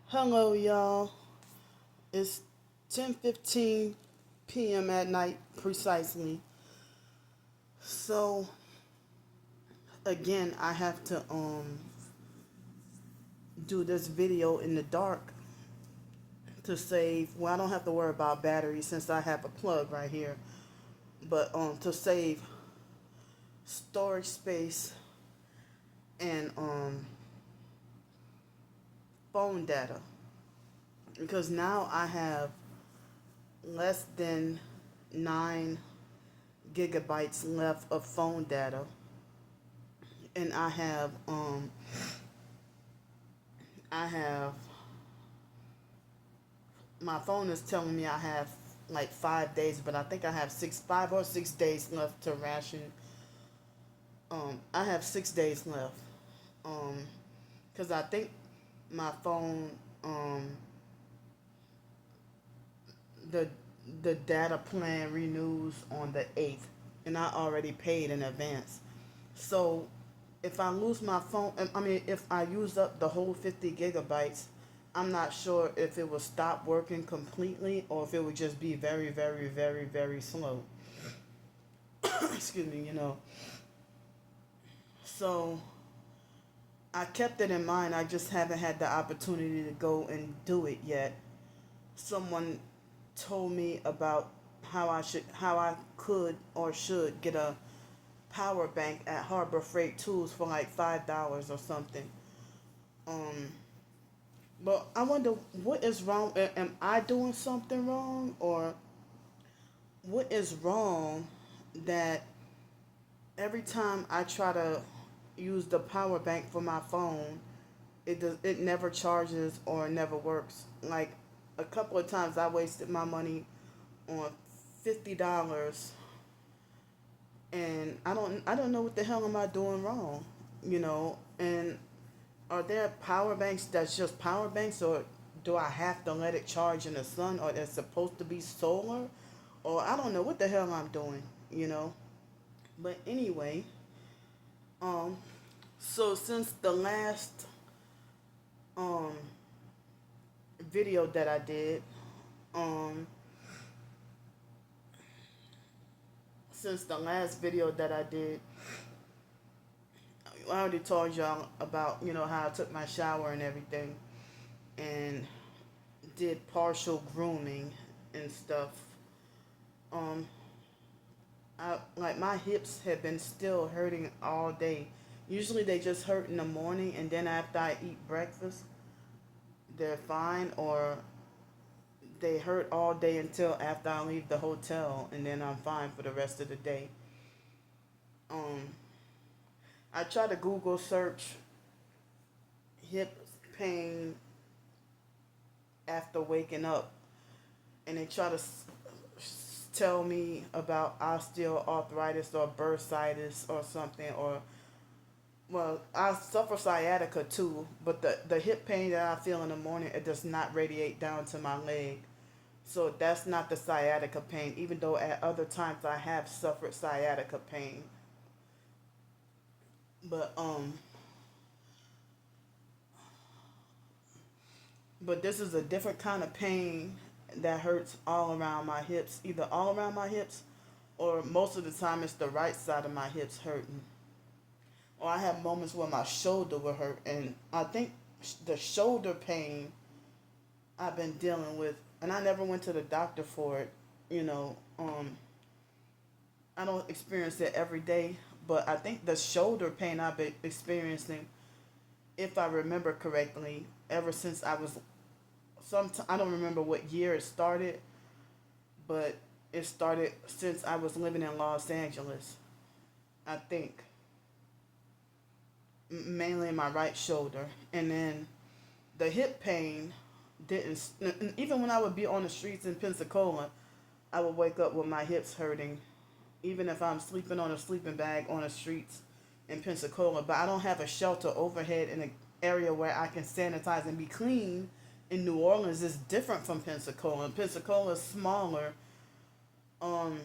Hello, y'all. It's 10:15 p.m. at night precisely. So again, I have to do this video in the dark to save. Well, I don't have to worry about battery since I have a plug right here. But to save storage space and phone data, because now I have less than 9 GB left of phone data, and I have my phone is telling me I have like 5 days, but I think I have 5 or 6 days left to ration. I have 6 days left. Um, cause I think my phone, the the data plan renews on the 8th, and I already paid in advance. So if I lose my phone, if I use up the whole 50 GB, I'm not sure if it will stop working completely or if it would just be very, very, very, very slow. Excuse me. So I kept it in mind. I just haven't had the opportunity to go and do it yet. Someone told me about how I could or should get a power bank at Harbor Freight Tools for like $5 or something. Um, but I wonder what is wrong. Am I doing something wrong, or what is wrong that every time I try to use the power bank for my phone, it never charges or never works. Like a couple of times I wasted my money on $50, and I don't know what the hell am I doing wrong, and are there power banks that's just power banks, or do I have to let it charge in the sun, or it's supposed to be solar, or I don't know what the hell I'm doing, you know. But anyway, um, so since the last um video that I did, um, since the last video that I did, I already told y'all about how I took my shower and everything, and did partial grooming and stuff. Um, I like my hips have been still hurting all day. Usually they just hurt in the morning, and then after I eat breakfast, they're fine, or they hurt all day until after I leave the hotel, and then I'm fine for the rest of the day. Um, I try to Google search hip pain after waking up, and they try to tell me about osteoarthritis or bursitis or something, or well, I suffer sciatica too, but the hip pain that I feel in the morning, it does not radiate down to my leg. So that's not the sciatica pain, even though at other times I have suffered sciatica pain. But but this is a different kind of pain that hurts all around my hips, either all around my hips, or most of the time it's the right side of my hips hurting. Or I have moments where my shoulder will hurt, and I think the shoulder pain I've been dealing with, and I never went to the doctor for it. You know, I don't experience it every day, but I think the shoulder pain I've been experiencing, if I remember correctly, ever since I was I don't remember what year it started, but it started since I was living in Los Angeles. I think mainly in my right shoulder, and then the hip pain didn't. Even when I would be on the streets in Pensacola, I would wake up with my hips hurting, even if I'm sleeping on a sleeping bag on the streets in Pensacola. But I don't have a shelter overhead in an area where I can sanitize and be clean. In New Orleans is different from Pensacola. Pensacola is smaller, um,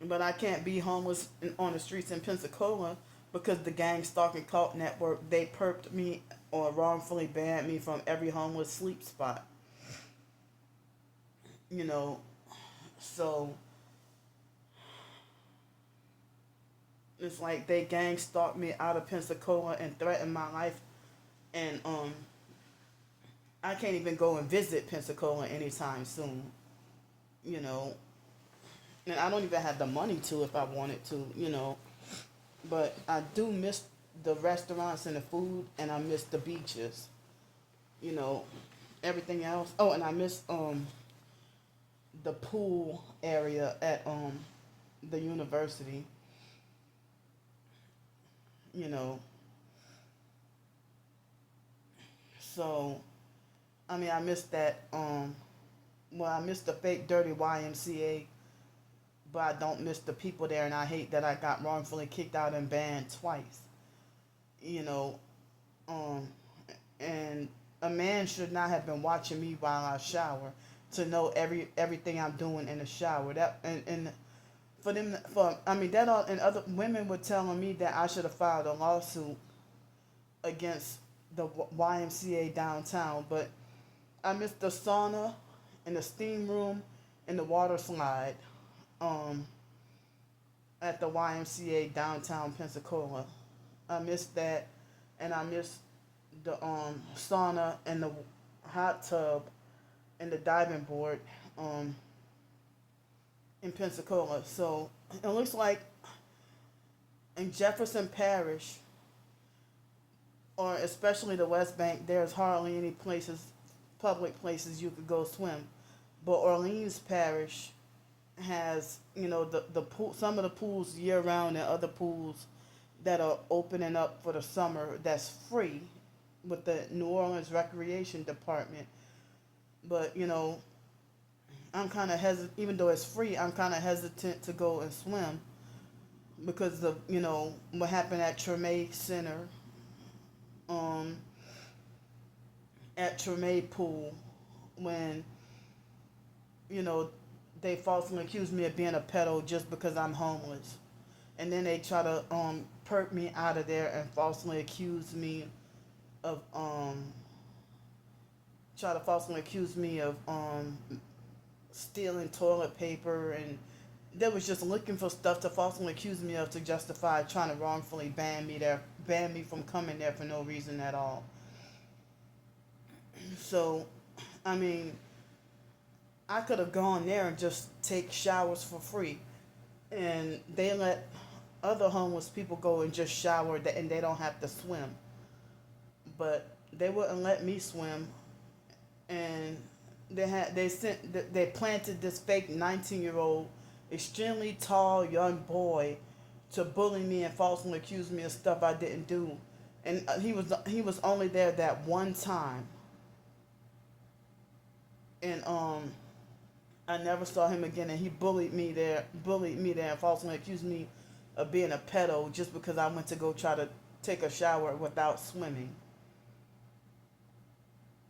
but I can't be homeless on the streets in Pensacola because the gang stalking cult network, they perped me or wrongfully banned me from every homeless sleep spot. You know, so it's like they gang stalked me out of Pensacola and threatened my life, and I can't even go and visit Pensacola anytime soon. You know, and I don't even have the money to if I wanted to. But I do miss the restaurants and the food, and I miss the beaches. You know, everything else. Oh, and I miss the pool area at the university. You know, so I mean I miss that. Well, I miss the fake dirty YMCA, but I don't miss the people there, and I hate that I got wrongfully kicked out and banned twice. You know, um, and a man should not have been watching me while I shower to know everything I'm doing in the shower. That and for them for I mean that all and other women were telling me that I should have filed a lawsuit against the YMCA downtown, but I missed the sauna and the steam room and the water slide um, at the YMCA downtown Pensacola. I missed that, and I missed the sauna and the hot tub and the diving board um, in Pensacola. So it looks like in Jefferson Parish, or especially the West Bank, there's hardly any places, public places you could go swim. But Orleans Parish has, the pool, some of the pools year round, and other pools that are opening up for the summer that's free with the New Orleans Recreation Department. But I'm kind of hesitant, even though it's free. I'm kind of hesitant to go and swim because of what happened at Treme Center, um, at Treme Pool, when you know they falsely accused me of being a pedo just because I'm homeless, and then they try to perk me out of there and falsely accuse me of stealing toilet paper, and they was just looking for stuff to falsely accuse me of to justify trying to wrongfully ban me from coming there for no reason at all. So, I mean, I could have gone there and just take showers for free, and they let other homeless people go and just shower and they don't have to swim. But they wouldn't let me swim, and they planted this fake 19-year-old, extremely tall young boy to bully me and falsely accuse me of stuff I didn't do, and he was only there that one time, and I never saw him again, and he bullied me there, and falsely accused me of being a pedo just because I went to go try to take a shower without swimming.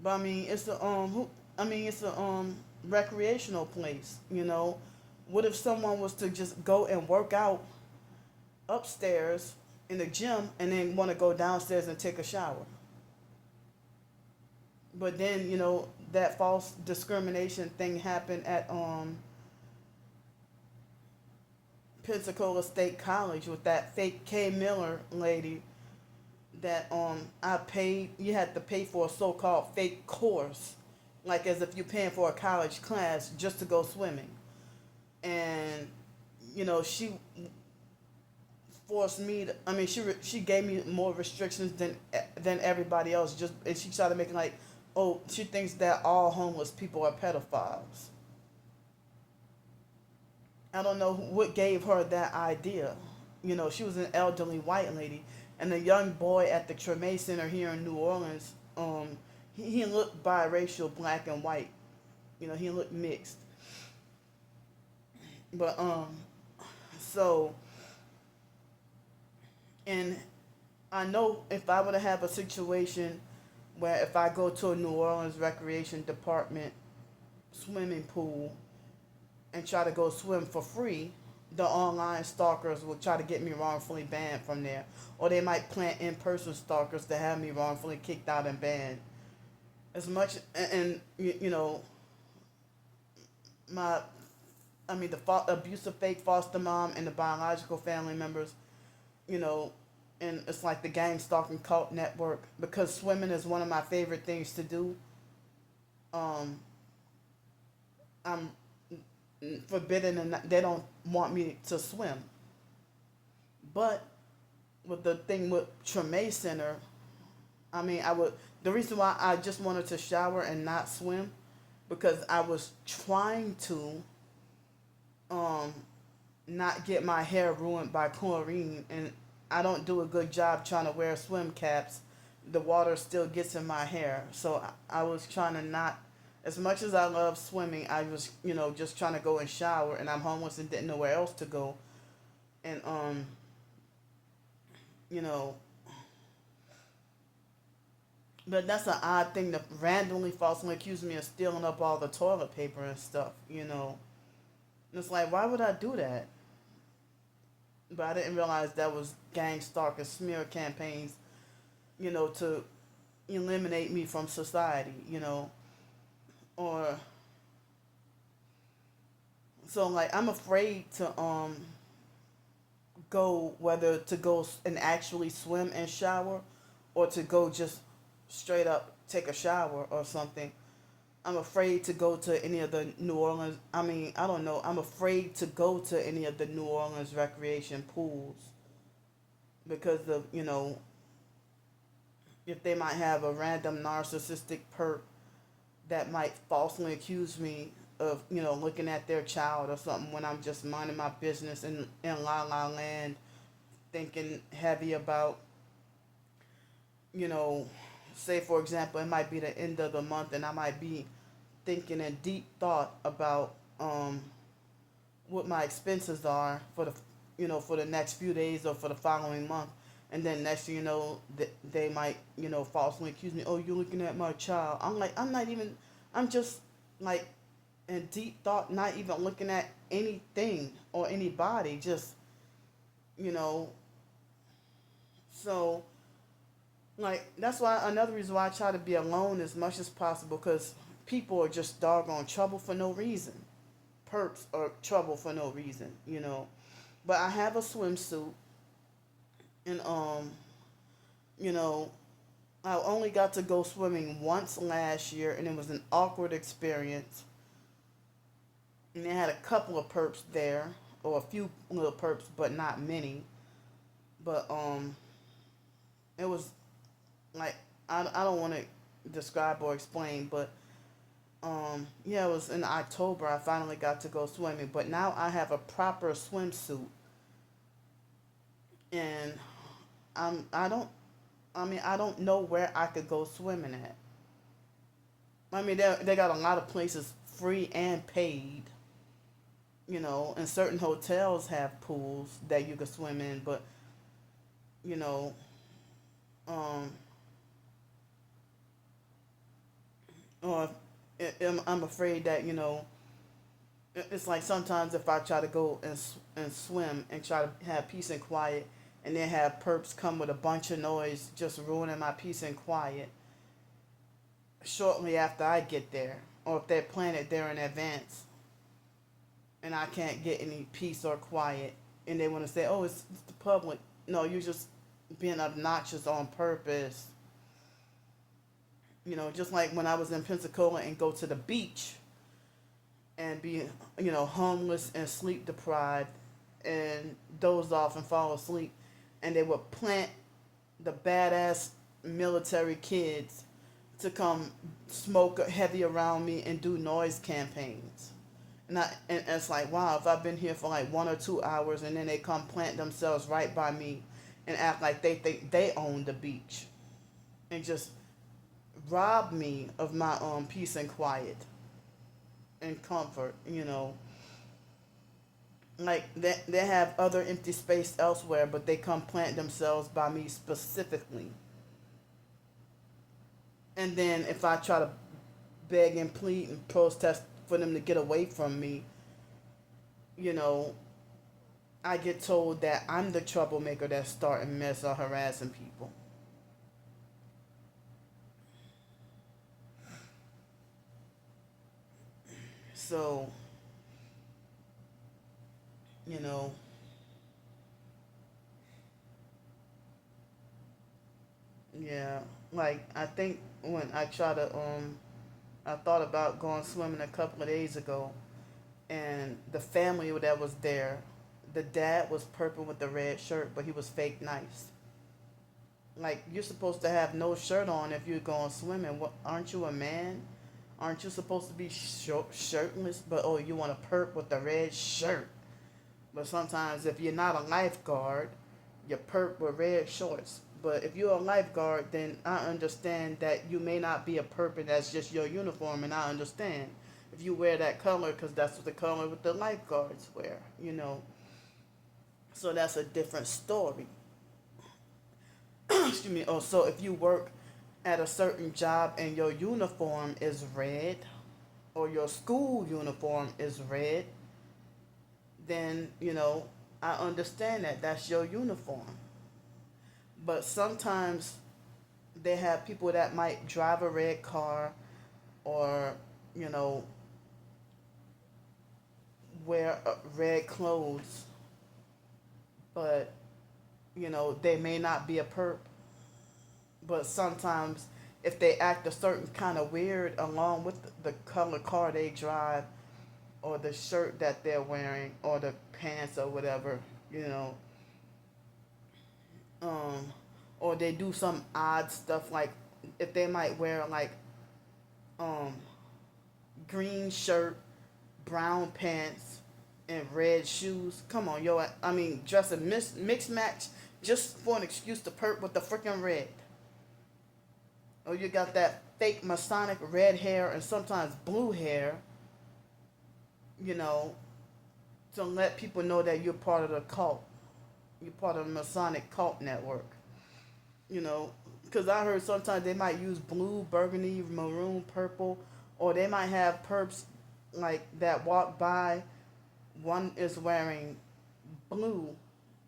But I mean, it's a recreational place. What if someone was to just go and work out upstairs in the gym and then want to go downstairs and take a shower? But then that false discrimination thing happened at Pensacola State College with that fake K Miller lady that I paid. You had to pay for a so-called fake course, like as if you're paying for a college class just to go swimming. And she forced me to. I mean, she gave me more restrictions than everybody else. And she tried to make it like, oh, she thinks that all homeless people are pedophiles. I don't know what gave her that idea. She was an elderly white lady, and the young boy at the Treme Center here in New Orleans, he looked biracial, black and white. He looked mixed. But so, and I know if I were to have a situation where if I go to a New Orleans Recreation Department swimming pool and try to go swim for free, the online stalkers will try to get me wrongfully banned from there, or they might plant in-person stalkers to have me wrongfully kicked out and banned. As much and you know my I mean the abusive fake foster mom and the biological family members, you know, and it's like the gang stalking cult network, because swimming is one of my favorite things to do. Um, I'm forbidden and they don't want me to swim. But with the thing with Treme Center, I mean, I would. The reason why I just wanted to shower and not swim, because I was trying to um not get my hair ruined by chlorine, and I don't do a good job trying to wear swim caps. The water still gets in my hair, so I was trying to not. As much as I love swimming, I was just trying to go and shower, and I'm homeless and didn't know where else to go, and you know but that's an odd thing to randomly falsely accuse me of stealing up all the toilet paper and stuff. And it's like, why would I do that? But I didn't realize that was gang stalk and smear campaigns, to eliminate me from society. Or so like I'm afraid to go, whether to go and actually swim and shower, or to go just straight up take a shower or something. I'm afraid to go to any of the New Orleans. I mean, I don't know. I'm afraid to go to any of the New Orleans recreation pools because of, if they might have a random narcissistic perp that might falsely accuse me of, looking at their child or something when I'm just minding my business in La La Land, thinking heavy about, you know, say for example, it might be the end of the month and I might be thinking in deep thought about what my expenses are for the next few days or for the following month, and then next thing you know, they might falsely accuse me. Oh, you're looking at my child. I'm like, I'm not even. I'm just like in deep thought, not even looking at anything or anybody. Just you know, so like that's why another reason why I try to be alone as much as possible, because people are just doggone trouble for no reason. Perps are trouble for no reason. But I have a swimsuit, and you know, I only got to go swimming once last year, and it was an awkward experience. And they had a couple of perps there, or a few little perps, but not many. But it was like I don't want to describe or explain, but yeah, it was in October. I finally got to go swimming, but now I have a proper swimsuit, and I don't. I mean, I don't know where I could go swimming at. I mean, they got a lot of places free and paid. And certain hotels have pools that you could swim in, but you know, um, or I'm afraid that it's like sometimes if I try to go and swim and try to have peace and quiet, and then have perps come with a bunch of noise, just ruining my peace and quiet shortly after I get there, or if they're planning it there in advance, and I can't get any peace or quiet, and they want to say, "Oh, it's the public." No, you're just being obnoxious on purpose. Just like when I was in Pensacola and go to the beach and be, homeless and sleep deprived and doze off and fall asleep, and they would plant the badass military kids to come smoke heavy around me and do noise campaigns. And it's like, wow, if I've been here for like 1 or 2 hours, and then they come plant themselves right by me and act like they think they own the beach, and just rob me of my peace and quiet and comfort. Like they have other empty space elsewhere, but they come plant themselves by me specifically. And then if I try to beg and plead and protest for them to get away from me, you know, I get told that I'm the troublemaker that's starting mess or harassing people. So, you know, yeah, like I think when I thought about going swimming a couple of days ago, and the family that was there, the dad was purple with the red shirt, but he was fake nice. Like you're supposed to have no shirt on if you're going swimming. What, aren't you a man? Aren't you supposed to be shirtless? But oh, you want to perp with the red shirt. But sometimes if you're not a lifeguard, you perp with red shorts. But if you're a lifeguard, then I understand that you may not be a perp and that's just your uniform, and I understand if you wear that color because that's what the color with the lifeguards wear, you know. So that's a different story. Excuse me. Oh, so if you work at a certain job and your uniform is red, or your school uniform is red, then I understand that that's your uniform. But sometimes they have people that might drive a red car, or you know wear red clothes, but they may not be a perp. But sometimes if they act a certain kind of weird along with the color car they drive, or the shirt that they're wearing, or the pants or whatever, you know um or they do some odd stuff, like if they might wear like um green shirt, brown pants, and red shoes. Come on, yo. I mean, dress a mix match just for an excuse to perp with the freaking red. Or you got that fake Masonic red hair and sometimes blue hair, you know, to let people know that you're part of the cult. You're part of the Masonic cult network. You know, because I heard sometimes they might use blue, burgundy, maroon, purple, or they might have perps like that walk by. One is wearing blue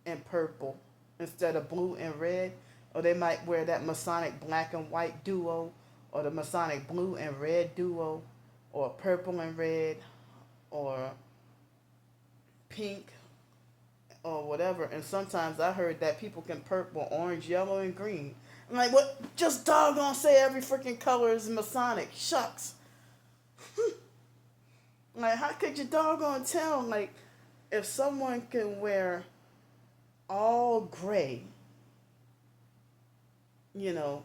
and purple instead of blue and red, or they might wear that Masonic black and white duo, or the Masonic blue and red duo, or purple and red, or pink, or whatever. And sometimes I heard that people can purple, orange, yellow, and green. I'm like, what? Just doggone say every freaking color is Masonic. Shucks. Like, how could you doggone tell? Like, if someone can wear all gray, you know,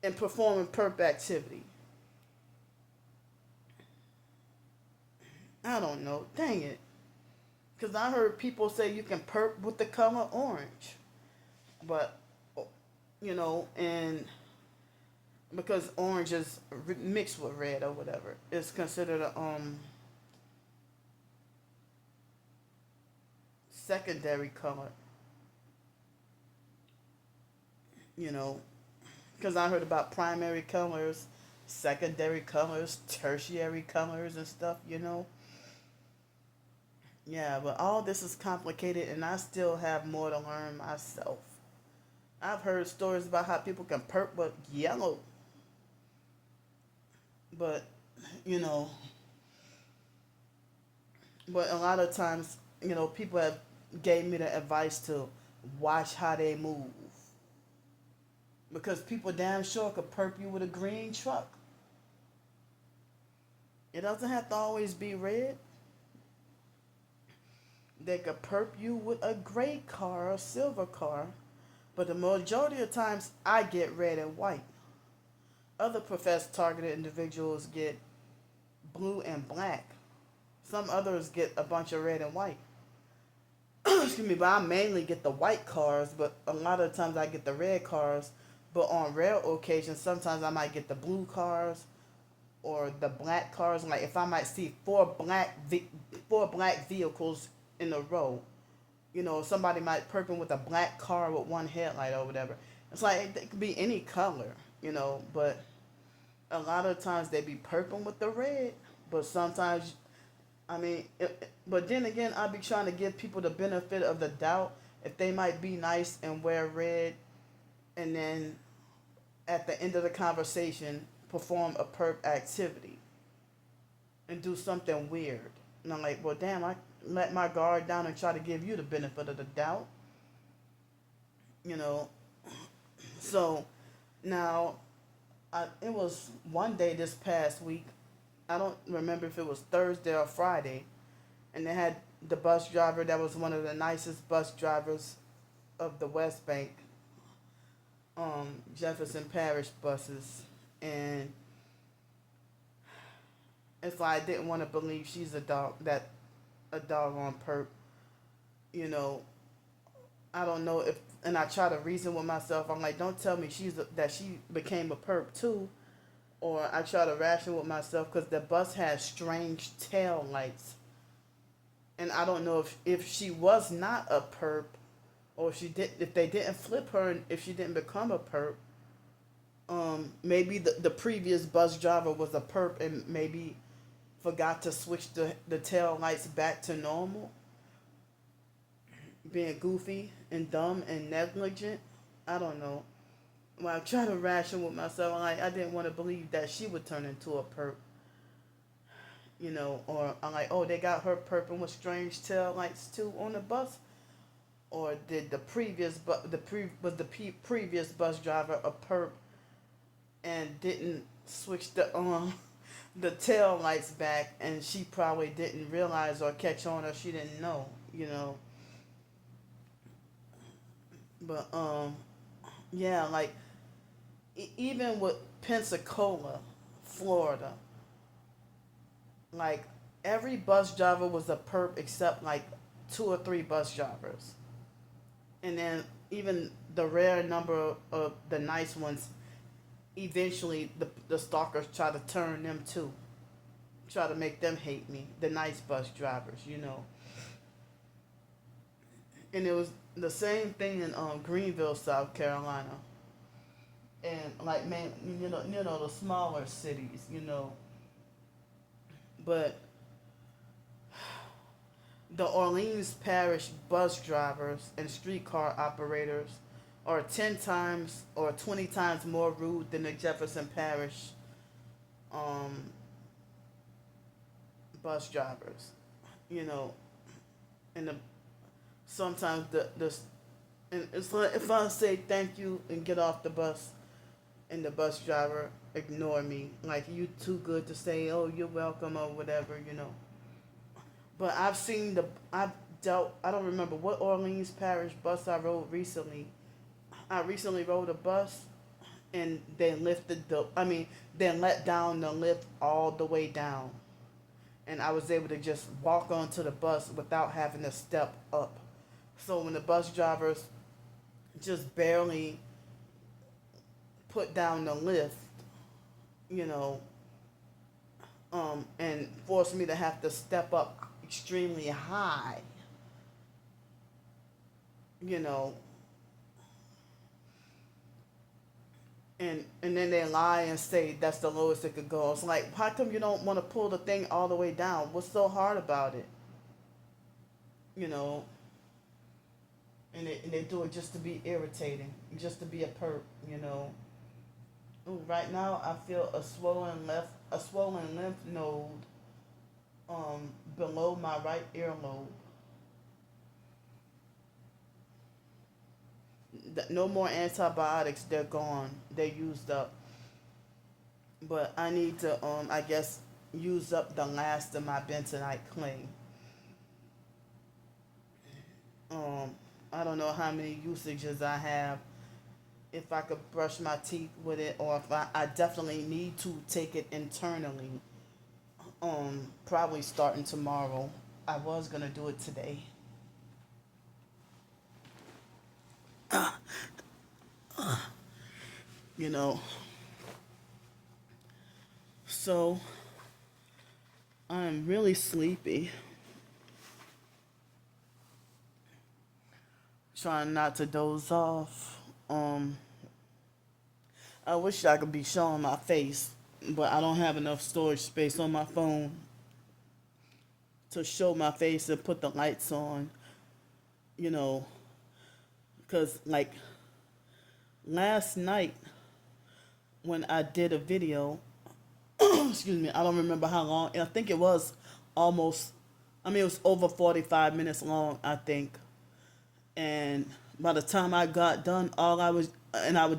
and performing perp activity. I don't know. Dang it. Because I heard people say you can perp with the color orange. But, and because orange is mixed with red or whatever, it's considered a secondary color, you know, because I heard about primary colors, secondary colors, tertiary colors, and stuff. Yeah, but all this is complicated, and I still have more to learn myself. I've heard stories about how people can perp with yellow, but you know, but a lot of times, people have gave me the advice to watch how they move, because people damn sure could perp you with a green truck. It doesn't have to always be red. They could perp you with a gray car or silver car, but the majority of times I get red and white. Other professed targeted individuals get blue and black. Some others get a bunch of red and white. Excuse me, but I mainly get the white cars, but a lot of times I get the red cars. But on rare occasions, sometimes I might get the blue cars or the black cars. Like if I might see four black vehicles in a row, somebody might perping with a black car with one headlight or whatever. It's like it could be any color, but a lot of times they be perping with the red, but sometimes I mean, but then again, I be trying to give people the benefit of the doubt if they might be nice and wear red, and then at the end of the conversation perform a perp activity and do something weird. And I'm like, well, damn, I let my guard down and try to give you the benefit of the doubt, you know. So now, it was one day this past week. I don't remember if it was Thursday or Friday, and they had the bus driver that was one of the nicest bus drivers of the West Bank, Jefferson Parish buses, and it's like I didn't want to believe she's a dog on perp, you know. I don't know if, and I try to reason with myself. I'm like, don't tell me that she became a perp too, or I try to ration with myself because the bus has strange tail lights, and I don't know if she was not a perp, or if they didn't flip her, and if she didn't become a perp. Maybe the previous bus driver was a perp and maybe forgot to switch the tail lights back to normal, being goofy and dumb and negligent. I don't know. When I try to ration with myself, I didn't want to believe that she would turn into a perp, or I'm like, oh, they got her perping with strange tail lights too on the bus, or did the previous previous bus driver a perp and didn't switch the tail lights back, and she probably didn't realize or catch on, or she didn't know. But yeah, like even with Pensacola, Florida, like every bus driver was a perp except like two or three bus drivers, and then even the rare number of the nice ones, eventually the stalkers try to turn them too, try to make them hate me, the nice bus drivers. And it was the same thing in Greenville, South Carolina, and like, man, the smaller cities. But the Orleans Parish bus drivers and streetcar operators are 10 times or 20 times more rude than the Jefferson Parish um, bus drivers. You know, and sometimes and it's like if I say thank you and get off the bus, and the bus driver ignore me, like, you too good to say, oh, you're welcome or whatever. But I've dealt. I don't remember what Orleans Parish bus I rode recently. I recently rode a bus, and they let down the lift all the way down, and I was able to just walk onto the bus without having to step up. So when the bus drivers just barely put down the lift, you know, and forced me to have to step up extremely high, you know, and then they lie and say that's the lowest it could go. It's like, how come you don't want to pull the thing all the way down? What's so hard about it? You know, and they do it just to be irritating, just to be a perp. You know. Ooh, right now I feel a swollen lymph node below my right earlobe. No more antibiotics. They're gone. They're used up. But I need to I guess use up the last of my bentonite clay. Um I don't know how many usages I have. If I could brush my teeth with it, or if I definitely need to take it internally. Probably starting tomorrow. I was gonna do it today. You know. So I'm really sleepy. Trying not to doze off. I wish I could be showing my face, but I don't have enough storage space on my phone to show my face and put the lights on, you know, because like last night when I did a video, excuse me, I don't remember how long. I think it was almost, I mean, it was over 45 minutes long, I think. And by the time I got done,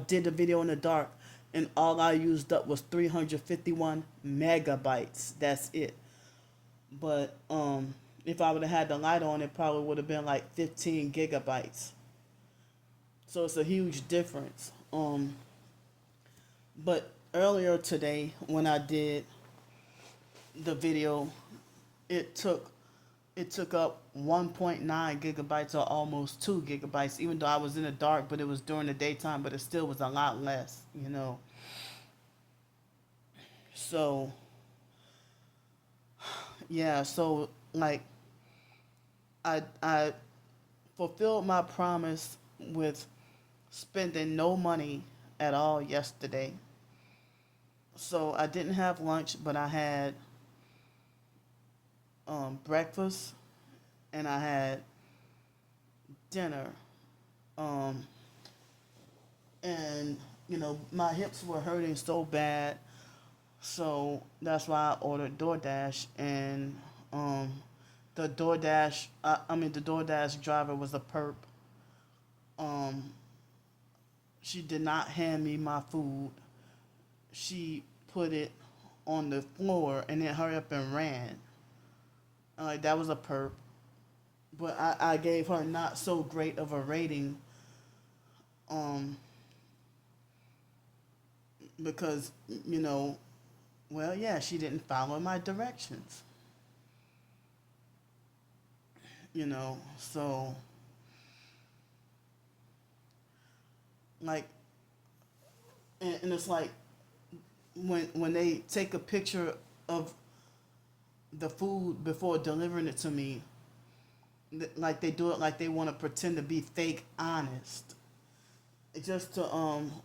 did the video in the dark, and all I used up was 351 megabytes. That's it. But if I would have had the light on, it probably would have been like 15 gigabytes. So it's a huge difference. But earlier today, when I did the video, it took it took up 1.9 gigabytes or almost 2 gigabytes, even though I was in the dark, but it was during the daytime, but it still was a lot less, you know. So, yeah, so like I fulfilled my promise with spending no money at all yesterday. So I didn't have lunch, but I had breakfast and I had dinner. Um, and my hips were hurting so bad, so that's why I ordered DoorDash. And the DoorDash driver was a perp. Um, she did not hand me my food. She put it on the floor and then hurry up and ran. Like that was a perp. But I gave her not so great of a rating, um, because, well, yeah, she didn't follow my directions, so, like, and it's like when they take a picture of the food before delivering it to me, like they do it like they want to pretend to be fake honest, just to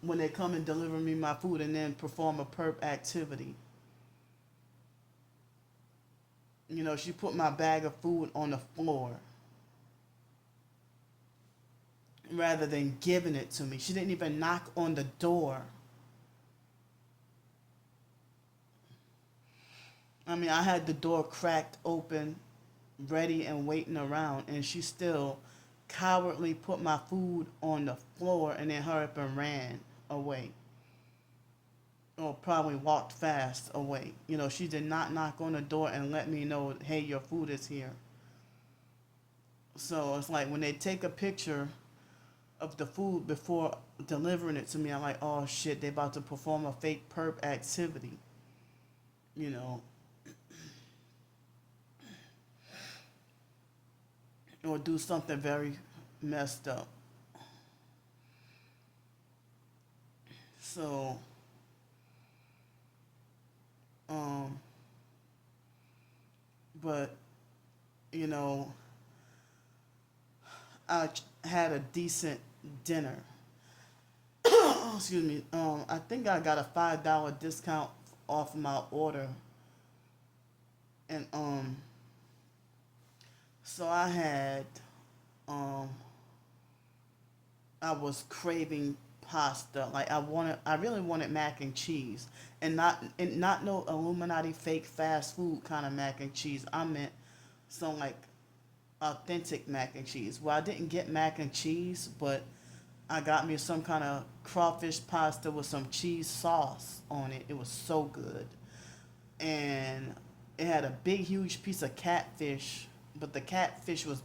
when they come and deliver me my food and then perform a perp activity. She put my bag of food on the floor rather than giving it to me. She didn't even knock on the door. I mean, I had the door cracked open, ready and waiting around, and she still cowardly put my food on the floor and then hurried up and ran away. Or probably walked fast away. She did not knock on the door and let me know, hey, your food is here. So it's like when they take a picture of the food before delivering it to me, I'm like, oh shit, they about to perform a fake perp activity. You know, or do something very messed up. So, um, but you know, had a decent dinner. Excuse me. I think I got a $5 discount off my order, and so um, I was craving pasta. Like I really wanted mac and cheese, and not no Illuminati fake fast food kind of mac and cheese. I meant some like authentic mac and cheese. Well, I didn't get mac and cheese, but I got me some kind of crawfish pasta with some cheese sauce on it. It was so good. And it had a big, huge piece of catfish, but the catfish was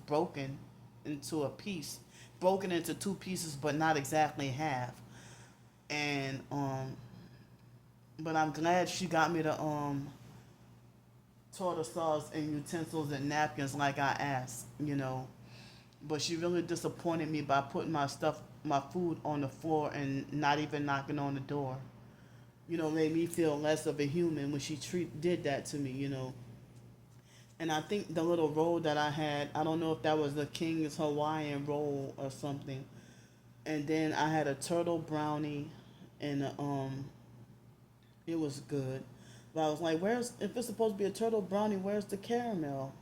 into a piece, broken into two pieces, but not exactly half. And but I'm glad she got me the tartar sauce and utensils and napkins like I asked. But she really disappointed me by putting my food on the floor and not even knocking on the door. Made me feel less of a human when she did that to me. And I think the little roll that I had, I don't know if that was the King's Hawaiian roll or something. And then I had a turtle brownie, and it was good. But I was like, if it's supposed to be a turtle brownie, where's the caramel?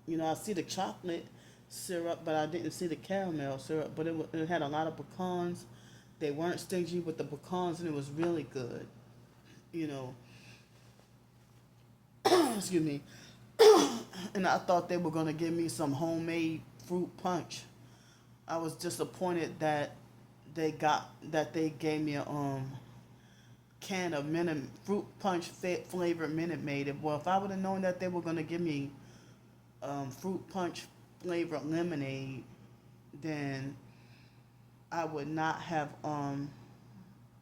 I see the chocolate syrup, but I didn't see the caramel syrup. But it had a lot of pecans. They weren't stingy with the pecans, and it was really good. You know, excuse me. And I thought they were gonna give me some homemade fruit punch. I was disappointed that they gave me a can of fruit punch flavored Minute Maid. Well, if I would have known that they were gonna give me fruit punch flavored lemonade, then I would not have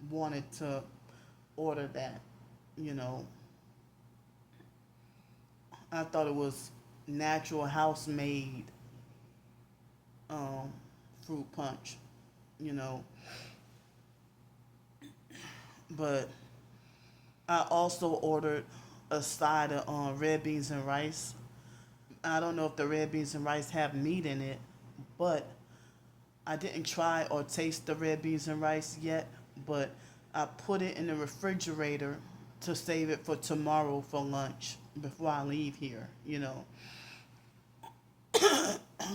wanted to order that. You know, I thought it was natural house made um, fruit punch. You know, but I also ordered a side of red beans and rice. I don't know if the red beans and rice have meat in it, but I didn't try or taste the red beans and rice yet. But I put it in the refrigerator to save it for tomorrow for lunch before I leave here.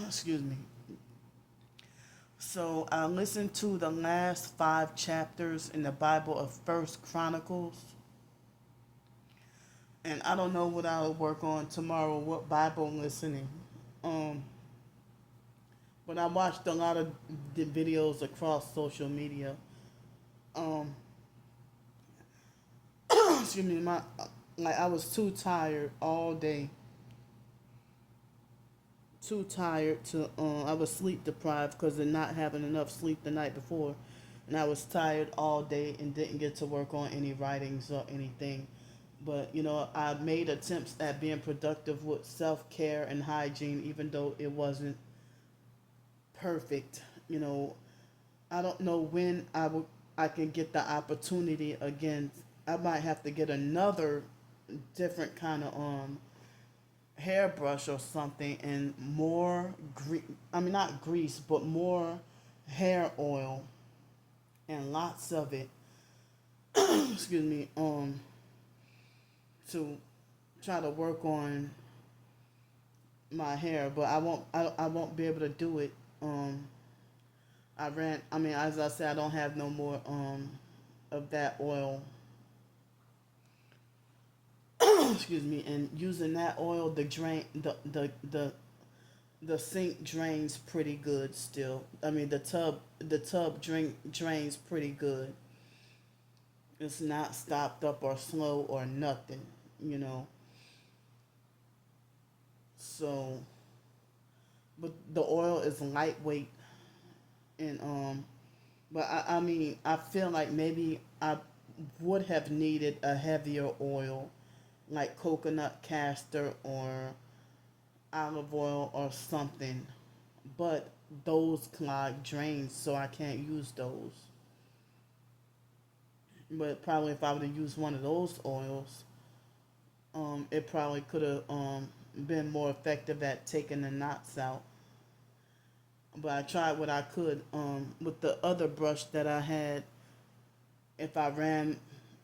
Excuse me. So I listened to the last 5 chapters in the Bible of First Chronicles, and I don't know what I'll work on tomorrow. What Bible listening? Um, but I watched a lot of the videos across social media. Um, excuse me, my like I was too tired all day, too tired to. I was sleep deprived because of not having enough sleep the night before, and I was tired all day and didn't get to work on any writings or anything. But I made attempts at being productive with self care and hygiene, even though it wasn't perfect. I don't know when I can get the opportunity again. I might have to get another different kind of hairbrush or something and more I mean not grease, but more hair oil and lots of it. Excuse me. To try to work on my hair, but I won't be able to do it. I mean, as I said, I don't have no more of that oil. Excuse me. And using that oil, the sink drains pretty good still. I mean, the tub drains pretty good. It's not stopped up or slow or nothing, you know. So, but the oil is lightweight, and but I mean, I feel like maybe I would have needed a heavier oil, like coconut castor or olive oil or something. But those clog drains, so I can't use those. But probably if I would have used one of those oils, it probably could have been more effective at taking the knots out. But I tried what I could with the other brush that I had. If I ran,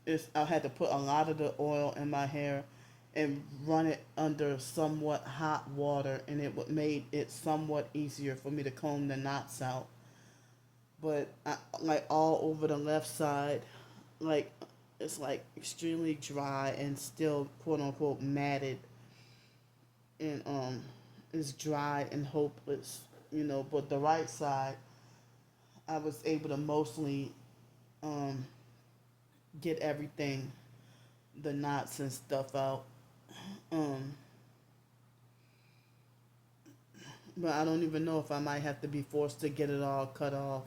if I had to put a lot of the oil in my hair and run it under somewhat hot water, and it would made it somewhat easier for me to comb the knots out. But like all over the left side, like it's like extremely dry and still quote unquote matted, and it's dry and hopeless, But the right side, I was able to mostly um get everything, the knots and stuff out. Um, but I don't even know if I might have to be forced to get it all cut off,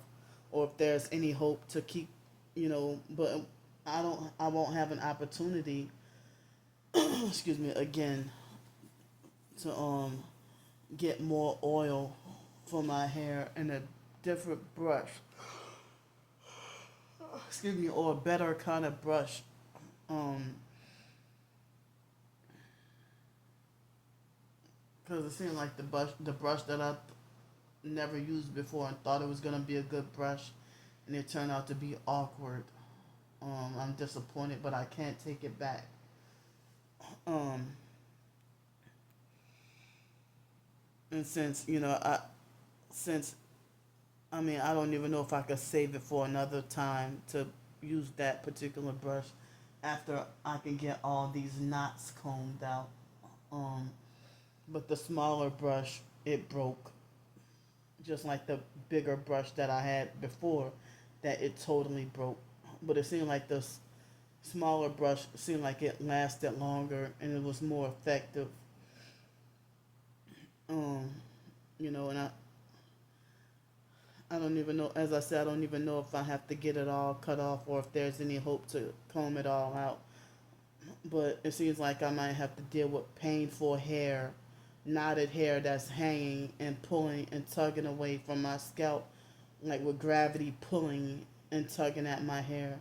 or if there's any hope to keep, But I won't have an opportunity. Excuse me again to get more oil for my hair and a different brush. Excuse me, or a better kind of brush. Um, because it seemed like the brush that I never used before and thought it was gonna be a good brush, and it turned out to be awkward. I'm disappointed, but I can't take it back. Um, And since I mean, I don't even know if I could save it for another time to use that particular brush after I can get all these knots combed out. Um, but the smaller brush, it broke, just like the bigger brush that I had before, that it totally broke. But it seemed like the smaller brush seemed like it lasted longer and it was more effective. Um, and I don't even know. As I said, I don't even know if I have to get it all cut off or if there's any hope to comb it all out. But it seems like I might have to deal with painful hair, knotted hair that's hanging and pulling and tugging away from my scalp, like with gravity pulling and tugging at my hair.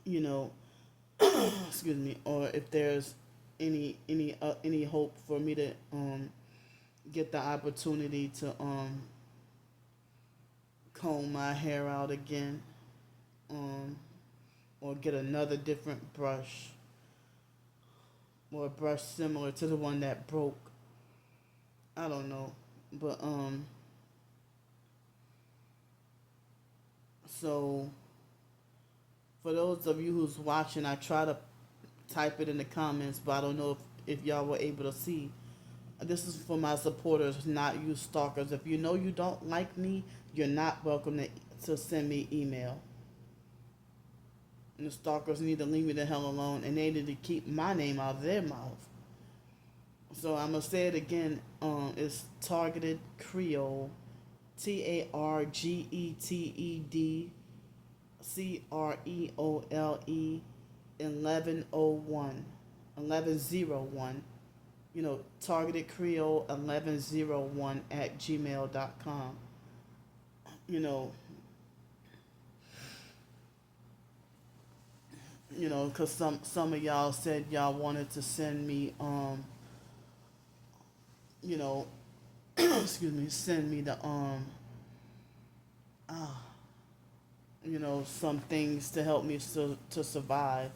You know, excuse me. Or if there's any hope for me to get the opportunity to comb my hair out again, um, or get another different brush, or a brush similar to the one that broke. I don't know, but so for those of you who's watching, I try to type it in the comments, but I don't know if y'all were able to see. This is for my supporters, not you stalkers. If you know you don't like me, you're not welcome to send me email. And the stalkers need to leave me the hell alone, and they need to keep my name out of their mouth. So I'm gonna say it again. It's Targeted Creole, TargetedCreole 1101, 1101. Targeted Creole 1101 at gmail.com. You know, because some of y'all said y'all wanted to send me you know, excuse me, send me the uh, some things to help me to survive.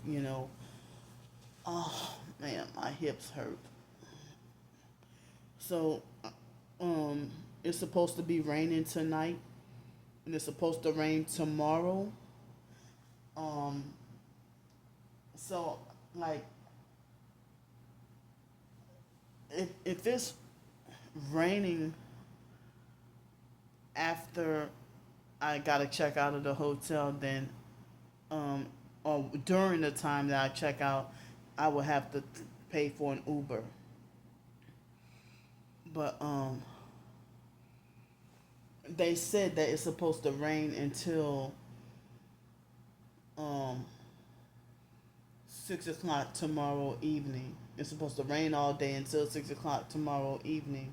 Oh man, my hips hurt. So, it's supposed to be raining tonight, and it's supposed to rain tomorrow. Um, so like, if it's raining after I gotta check out of the hotel, then um, or during the time that I check out, I will have to pay for an Uber. But they said that it's supposed to rain until um 6 o'clock tomorrow evening. It's supposed to rain all day until 6 o'clock tomorrow evening,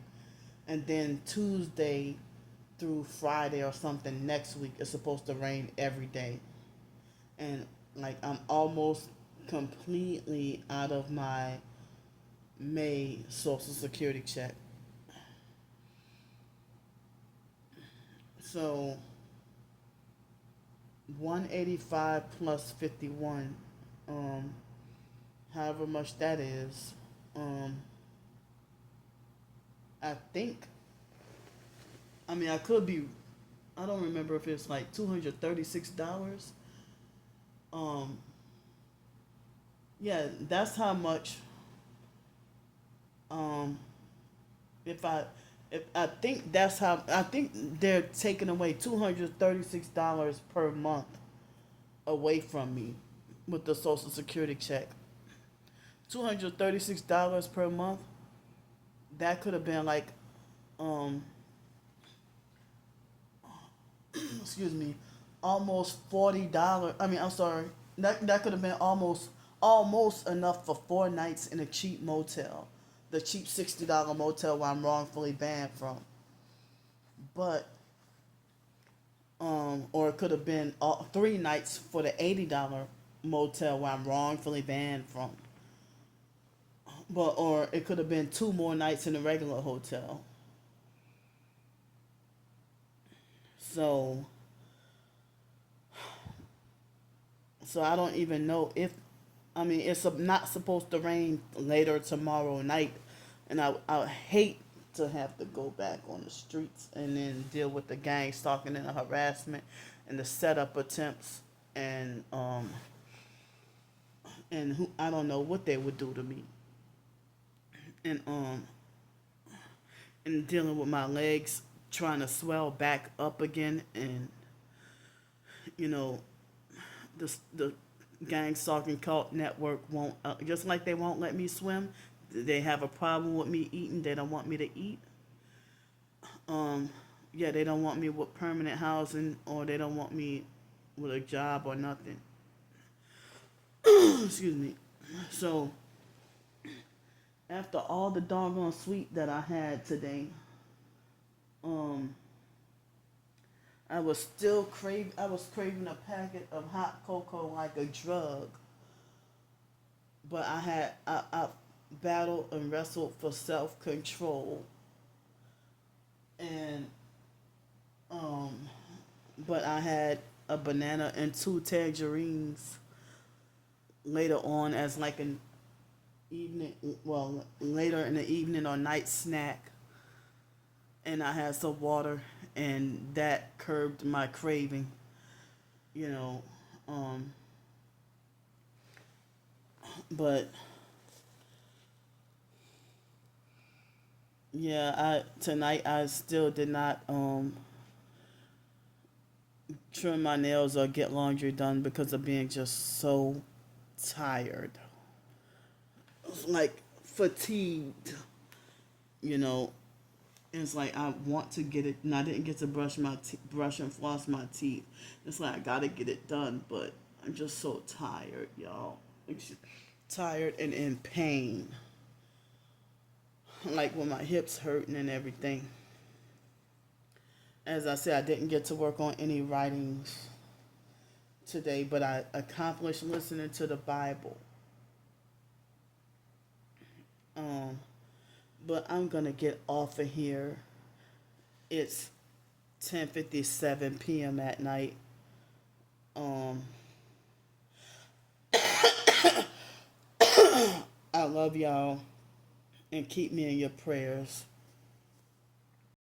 and then Tuesday through Friday or something next week it's supposed to rain every day. And like I'm almost completely out of my May Social Security check. So 185 plus 51, um, however much that is. Um, I think. I mean, I could be. I don't remember if it's like $236. Um, yeah, that's how much. Um, if I, if I think that's how I think they're taking away $236 per month away from me with the Social Security check. $236 per month. That could have been like, um, excuse me, almost $40. I mean, I'm sorry. That could have been almost enough for 4 nights in a cheap motel, the cheap $60 motel where I'm wrongfully banned from. But or it could have been 3 nights for the $80 motel where I'm wrongfully banned from. But or it could have been 2 more nights in a regular hotel. So so I don't even know if I mean it's not supposed to rain later tomorrow night, and I hate to have to go back on the streets and then deal with the gang stalking and the harassment and the setup attempts and who I don't know what they would do to me. And and dealing with my legs trying to swell back up again, and you know the gang stalking cult network won't just like they won't let me swim. They have a problem with me eating. They don't want me to eat. um yeah, they don't want me with permanent housing, or they don't want me with a job or nothing. Excuse me. So after all the doggone sweet that I had today, um I was craving a packet of hot cocoa like a drug. But I battled and wrestled for self control, and um but I had a banana and two tangerines later on as like an evening, well, later in the evening or night snack, and I had some water, and that curbed my craving, you know. Um, but yeah, I tonight I still did not trim my nails or get laundry done because of being just so tired, like fatigued, you know. It's like I want to get it, and I didn't get to brush and floss my teeth. It's like I gotta get it done, but I'm just so tired, y'all. Tired and in pain, like when my hips hurting and everything. As I said, I didn't get to work on any writings today, but I accomplished listening to the Bible. Um, but I'm gonna get off of here. It's 10:57 p.m. at night. Um, I love y'all, and keep me in your prayers.